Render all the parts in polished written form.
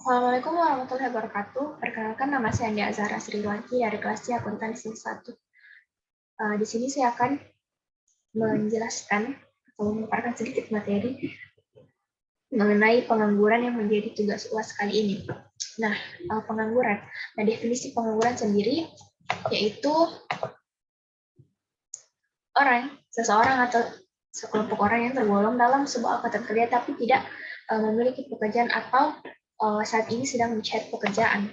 Assalamualaikum warahmatullahi wabarakatuh. Perkenalkan, nama saya Andi Azhara Sriwanti dari kelas C Akuntansi 1. Di sini saya akan menjelaskan atau memaparkan sedikit materi mengenai pengangguran yang menjadi tugas UAS kali ini. Nah, pengangguran. Nah, definisi pengangguran sendiri yaitu seseorang atau sekelompok orang yang tergolong dalam sebuah angkatan kerja tapi tidak memiliki pekerjaan atau saat ini sedang mencari pekerjaan.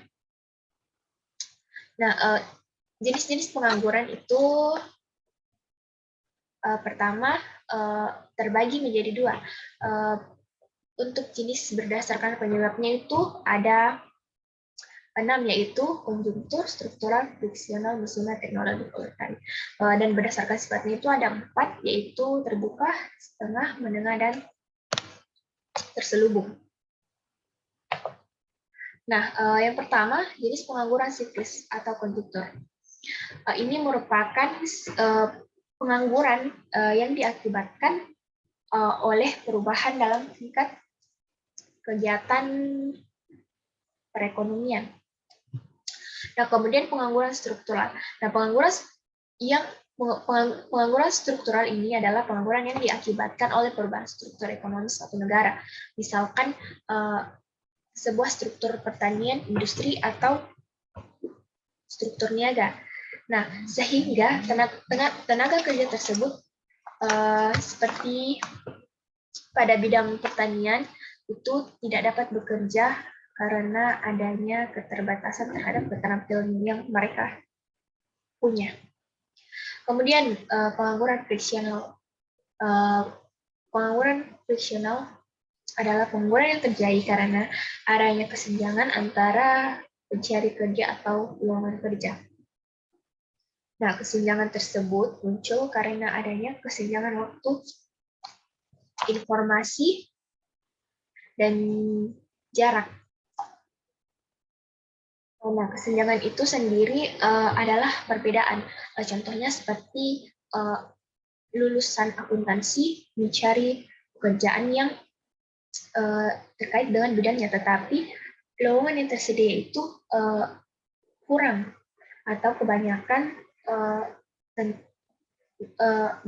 Nah, jenis-jenis pengangguran itu pertama terbagi menjadi dua. Untuk jenis berdasarkan penyebabnya itu ada 6, yaitu konjungtur, struktural, friksional, musiman, teknologi, volatile. Dan berdasarkan sifatnya itu ada 4, yaitu terbuka, setengah, menengah, dan terselubung. Nah, yang pertama, jenis pengangguran siklis atau konjungtur. Ini merupakan pengangguran yang diakibatkan oleh perubahan dalam tingkat kegiatan perekonomian. Nah, kemudian pengangguran struktural. Nah, pengangguran struktural ini adalah pengangguran yang diakibatkan oleh perubahan struktur ekonomi suatu negara. Misalkan sebuah struktur pertanian, industri, atau struktur niaga. Nah, sehingga tenaga kerja tersebut seperti pada bidang pertanian itu tidak dapat bekerja karena adanya keterbatasan terhadap keterampilan yang mereka punya. Kemudian pengangguran friksional. Pengangguran friksional adalah pengangguran yang terjadi karena adanya kesenjangan antara pencari kerja atau lowongan kerja. Nah, kesenjangan tersebut muncul karena adanya kesenjangan waktu, informasi, dan jarak. Nah, kesenjangan itu sendiri adalah perbedaan. Contohnya seperti lulusan akuntansi mencari pekerjaan yang terkait dengan bidangnya, tetapi lowongan yang tersedia itu kurang atau kebanyakan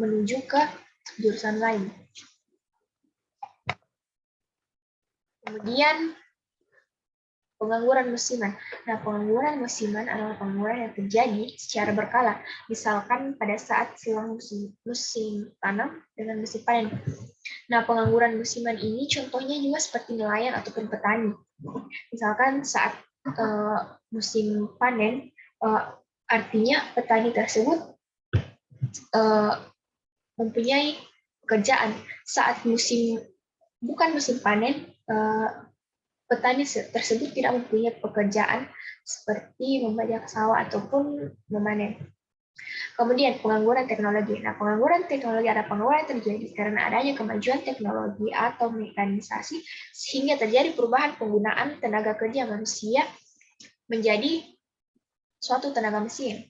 menuju ke jurusan lain. Kemudian pengangguran musiman. Nah, pengangguran musiman adalah pengangguran yang terjadi secara berkala. Misalkan pada saat silang musim tanam dengan musim panen. Nah, pengangguran musiman ini contohnya juga seperti nelayan ataupun petani. Misalkan saat musim panen, artinya petani tersebut mempunyai pekerjaan. Saat bukan musim panen, petani tersebut tidak mempunyai pekerjaan seperti membajak sawah ataupun memanen. Kemudian pengangguran teknologi. Nah, pengangguran teknologi adalah pengangguran yang terjadi karena adanya kemajuan teknologi atau mekanisasi sehingga terjadi perubahan penggunaan tenaga kerja manusia menjadi suatu tenaga mesin.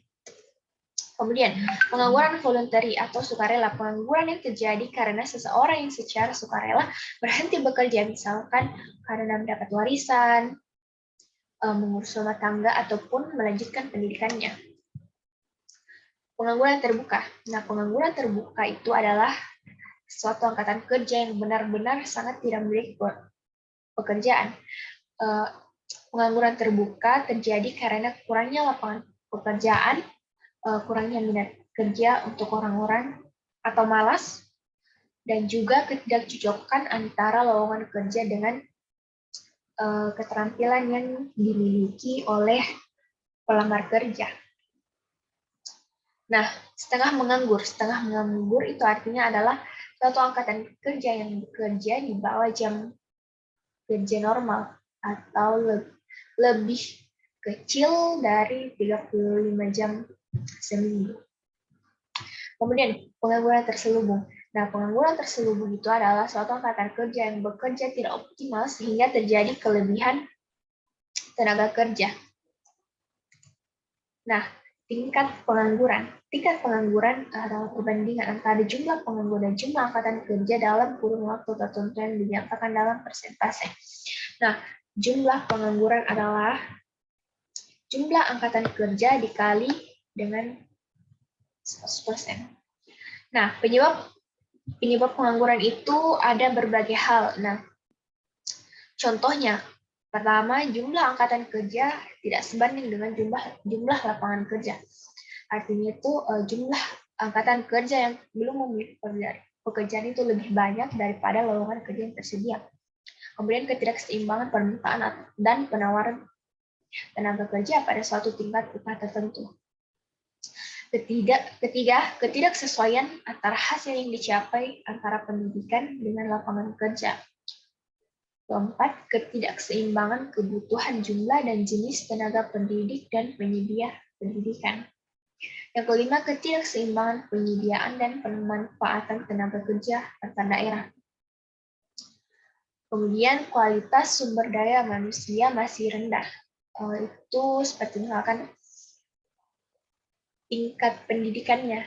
Kemudian, pengangguran voluntary atau sukarela, pengangguran yang terjadi karena seseorang yang secara sukarela berhenti bekerja, misalkan karena mendapat warisan, mengurus rumah tangga, ataupun melanjutkan pendidikannya. Pengangguran terbuka. Nah, pengangguran terbuka itu adalah suatu angkatan kerja yang benar-benar sangat tidak memiliki pekerjaan. Pengangguran terbuka terjadi karena kurangnya lapangan pekerjaan, kurangnya minat kerja untuk orang-orang atau malas, dan juga ketidakcocokan antara lowongan kerja dengan keterampilan yang dimiliki oleh pelamar kerja. Nah, setengah menganggur. Setengah menganggur itu artinya adalah suatu angkatan kerja yang bekerja di bawah jam kerja normal atau lebih kecil dari 35 jam seminggu. Kemudian pengangguran terselubung. Nah, pengangguran terselubung itu adalah suatu angkatan kerja yang bekerja tidak optimal sehingga terjadi kelebihan tenaga kerja. Nah, tingkat pengangguran. Tingkat pengangguran adalah perbandingan antara jumlah penganggur dan jumlah angkatan kerja dalam kurun waktu tertentu yang dinyatakan dalam persentase. Nah, jumlah pengangguran adalah jumlah angkatan kerja dikali dengan 100%. Nah, penyebab pengangguran itu ada berbagai hal. Nah, contohnya, pertama, jumlah angkatan kerja tidak sebanding dengan jumlah lapangan kerja. Artinya itu jumlah angkatan kerja yang belum memiliki pekerjaan itu lebih banyak daripada lowongan kerja yang tersedia. Kemudian ketidakseimbangan permintaan dan penawaran tenaga kerja pada suatu tingkat upah tertentu. Ketiga, ketidaksesuaian antara hasil yang dicapai antara pendidikan dengan lapangan kerja. Keempat, ketidakseimbangan kebutuhan jumlah dan jenis tenaga pendidik dan penyedia pendidikan. Yang kelima, ketidakseimbangan penyediaan dan pemanfaatan tenaga kerja antar daerah. Kemudian kualitas sumber daya manusia masih rendah. Itu seperti misalkan tingkat pendidikannya,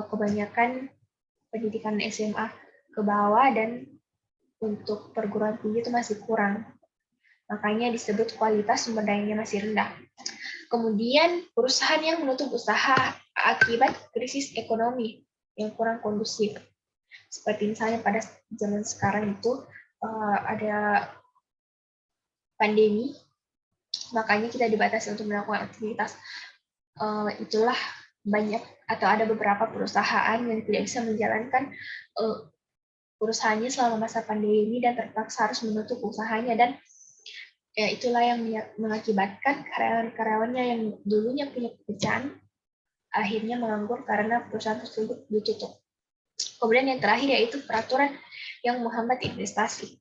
kebanyakan pendidikan SMA ke bawah dan untuk perguruan tinggi itu masih kurang. Makanya disebut kualitas sumber dayanya masih rendah. Kemudian perusahaan yang menutup usaha akibat krisis ekonomi yang kurang kondusif. Seperti misalnya pada zaman sekarang itu ada pandemi, makanya kita dibatasi untuk melakukan aktivitas. Itulah banyak atau ada beberapa perusahaan yang tidak bisa menjalankan perusahaannya selama masa pandemi dan terpaksa harus menutup usahanya, dan ya itulah yang mengakibatkan karyawan-karyawannya yang dulunya punya pekerjaan akhirnya menganggur karena perusahaan tersebut ditutup. Kemudian yang terakhir yaitu peraturan yang menghambat investasi.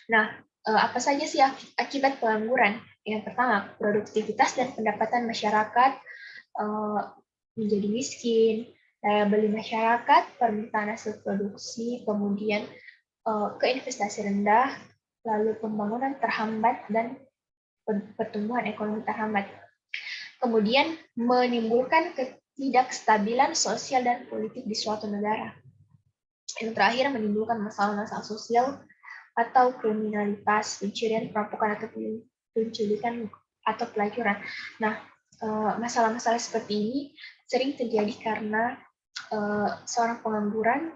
Nah, apa saja sih akibat pengangguran? Yang pertama, produktivitas dan pendapatan masyarakat menjadi miskin, daya beli masyarakat, permintaan hasil produksi, kemudian keinvestasi rendah, lalu pembangunan terhambat dan pertumbuhan ekonomi terhambat. Kemudian menimbulkan ketidakstabilan sosial dan politik di suatu negara. Yang terakhir menimbulkan masalah-masalah sosial atau kriminalitas, pencurian, perampokan atau penculikan atau pelacuran. Nah, masalah-masalah seperti ini sering terjadi karena seorang pengangguran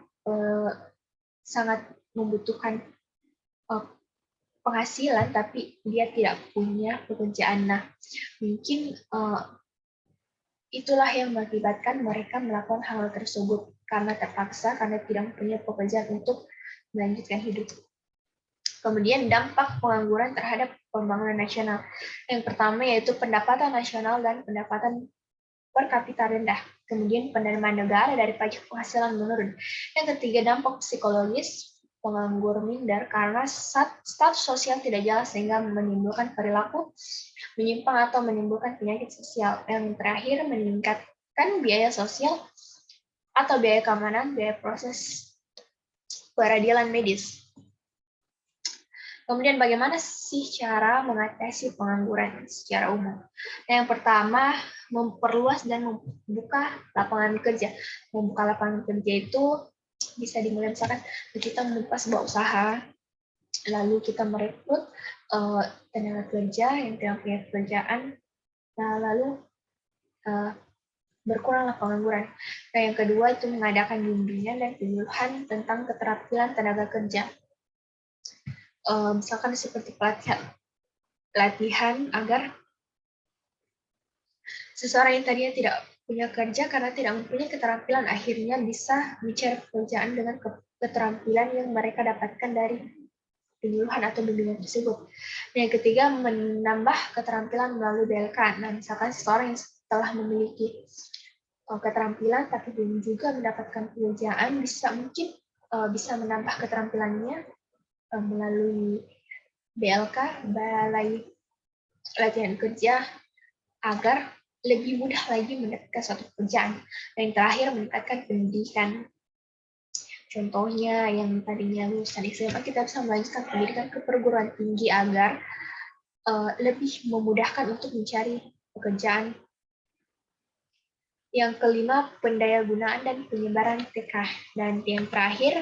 sangat membutuhkan penghasilan tapi dia tidak punya pekerjaan. Nah, mungkin itulah yang mengakibatkan mereka melakukan hal tersebut karena terpaksa, karena tidak punya pekerjaan untuk melanjutkan hidup. Kemudian dampak pengangguran terhadap pembangunan nasional. Yang pertama yaitu pendapatan nasional dan pendapatan per kapita rendah. Kemudian penerimaan negara dari pajak penghasilan menurun. Yang ketiga, dampak psikologis, penganggur minder karena status sosial tidak jelas sehingga menimbulkan perilaku menyimpang atau menimbulkan penyakit sosial. Yang terakhir, meningkatkan biaya sosial atau biaya keamanan, biaya proses peradilan medis. Kemudian bagaimana sih cara mengatasi pengangguran secara umum? Yang pertama, memperluas dan membuka lapangan kerja. Membuka lapangan kerja itu bisa dimulai misalkan kita membuka sebuah usaha, lalu kita merekrut tenaga kerja yang tidak punya pekerjaan, lalu berkuranglah pengangguran. Nah, yang kedua itu mengadakan bimbingan dan penyuluhan tentang keterampilan tenaga kerja. Misalkan seperti pelatihan agar seseorang yang tadinya tidak punya kerja karena tidak mempunyai keterampilan akhirnya bisa mencari pekerjaan dengan keterampilan yang mereka dapatkan dari penyuluhan atau bimbingan tersebut. Yang ketiga, menambah keterampilan melalui BLK. Nah, misalkan seseorang yang telah memiliki keterampilan tapi belum juga mendapatkan pekerjaan, bisa menambah keterampilannya melalui BLK, Balai Latihan Kerja, agar lebih mudah lagi mendapatkan suatu pekerjaan. Dan yang terakhir, meningkatkan pendidikan. Contohnya yang tadinya lulusan SMA, kita bisa melanjutkan pendidikan ke perguruan tinggi agar lebih memudahkan untuk mencari pekerjaan. Yang kelima, pendayagunaan dan penyebaran TK. Dan yang terakhir,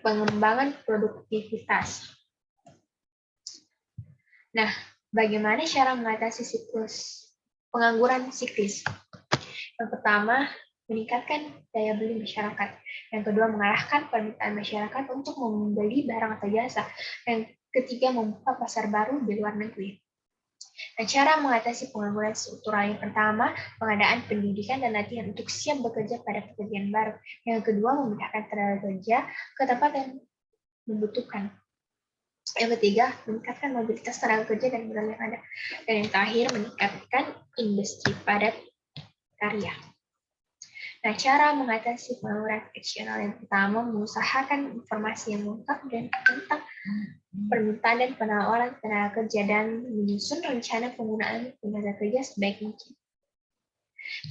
pengembangan produktivitas. Nah, bagaimana cara mengatasi siklus pengangguran siklis? Yang pertama, meningkatkan daya beli masyarakat. Yang kedua, mengarahkan permintaan masyarakat untuk membeli barang atau jasa. Yang ketiga, membuka pasar baru di luar negeri. Nah, cara mengatasi pengangguran struktural yang pertama, pengadaan pendidikan dan latihan untuk siap bekerja pada pekerjaan baru. Yang kedua, memindahkan tenaga kerja ke tempat yang membutuhkan. Yang ketiga, meningkatkan mobilitas tenaga kerja dan modal yang ada. Dan yang terakhir, meningkatkan industri padat karya. Nah, cara mengatasi pengangguran fiksional yang pertama, mengusahakan informasi yang lengkap dan tentang permintaan dan penawaran tenaga kerja dan menyusun rencana penggunaan tenaga kerja sebaik mungkin.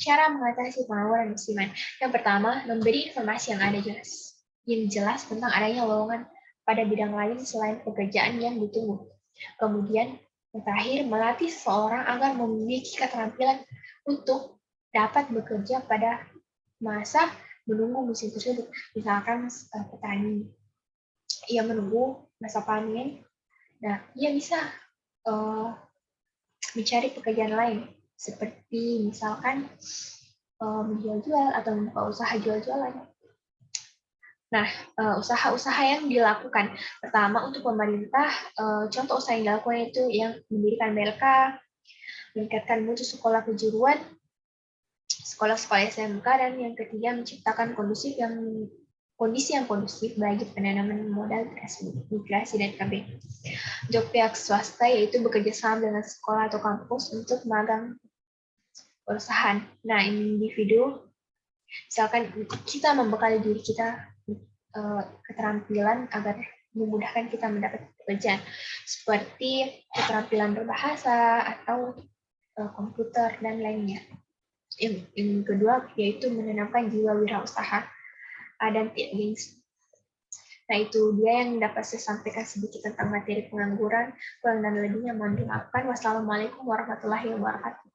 Cara mengatasi pengangguran musiman. Yang pertama, memberi informasi yang jelas tentang adanya lowongan pada bidang lain selain pekerjaan yang ditunggu. Kemudian, yang terakhir, melatih seseorang agar memiliki keterampilan untuk dapat bekerja pada masa menunggu musim tersebut. Misalkan petani, ia menunggu masa panen, nah ia bisa mencari pekerjaan lain, seperti misalkan menjual-jual atau membuka usaha jual-jualan. Nah, usaha-usaha yang dilakukan. Pertama, untuk pemerintah, contoh usaha yang dilakukan itu yang mendirikan BLK, meningkatkan mutu sekolah kejuruan, sekolah-sekolah SMK, dan yang ketiga menciptakan kondisi yang kondusif bagi penanaman modal migrasi dan KB. Untuk pihak swasta yaitu bekerja sama dengan sekolah atau kampus untuk magang perusahaan. Nah, individu, misalkan kita membekali diri kita keterampilan agar memudahkan kita mendapat pekerjaan, seperti keterampilan berbahasa atau komputer dan lainnya. Yang kedua yaitu menanamkan jiwa wirausaha dan tidak gengsi. Nah, itu dia yang dapat saya sampaikan sedikit tentang materi pengangguran. Kurang dan lebihnya mohon dimaafkan. Wassalamualaikum warahmatullahi wabarakatuh.